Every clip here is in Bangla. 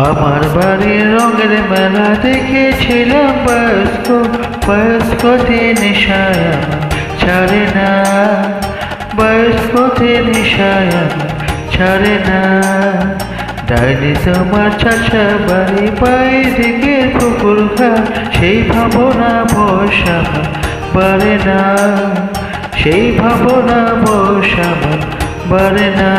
আমার বাড়ির রঙের মেলা দেখেছিলাম বয়স্কতে নেশায় আমার ছাড়ে না, বয়স্কতে নেশায় আমার ছাড়ে না। ডাইনি তোমার চাচা বাড়ি পায়ে দিকে পুকুর ঘাট, সেই ভাবনা বয়স আমার বাড়ে না, সেই ভাবনা বয়স আমার বাড়ে না।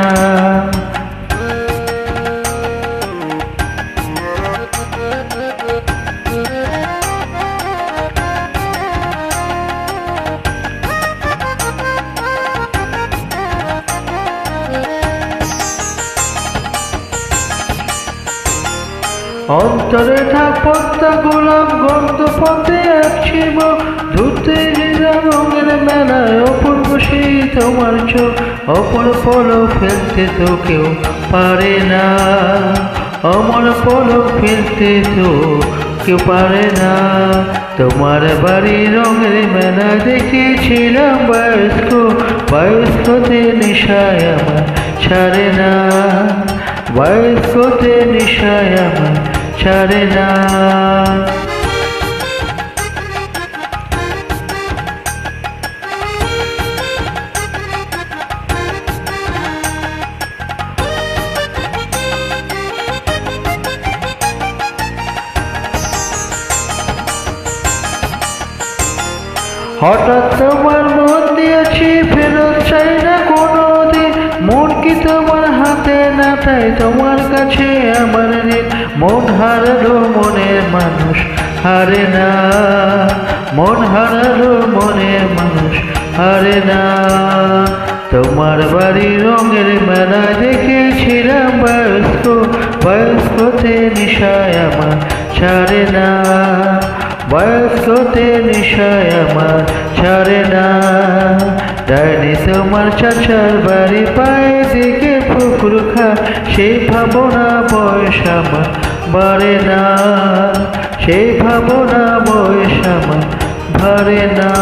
অন্তরে থাক পদ্মা গোলাপ গন্ধ পথে আসছিব, ধুতে যেরা রঙের মেলায় অপূর্ব সেই তোমার চোখ, অপর পলক ফেলতে তো কেউ পারে না, অমর পলক ফেলতে তো কেউ পারে না। তোমার বাড়ি রঙের মেলা দেখেছিলাম বয়স্কতে নেশায় আমার ছাড়ে না, বয়স্কতে নেশায় আমার ছাড়ে না। হঠাৎ তোমার মন দিয়েছি ফেরত চাই না কোনো দিন, মন কি তোমার হাতে না তাই তোমার কাছে আমার ঋণ। মন হারালো মনের মানুষ হারে না, মন হারালো মনের মানুষ হারে না। তোমার বাড়ি রঙের মেলা দেখেছিলাম বয়স্কতে নেশায় আমার ছাড়ে না, বয়স্কতে নেশায় আমার ছাড়ে না। ডাইনি তোমার চাচার বাড়ি পায়ে দিকে পুকুর ঘাট, সেই ভাবনা বয়স আমার বাড়ে না, সেই ভাবনা বয়স আমার বাড়ে না।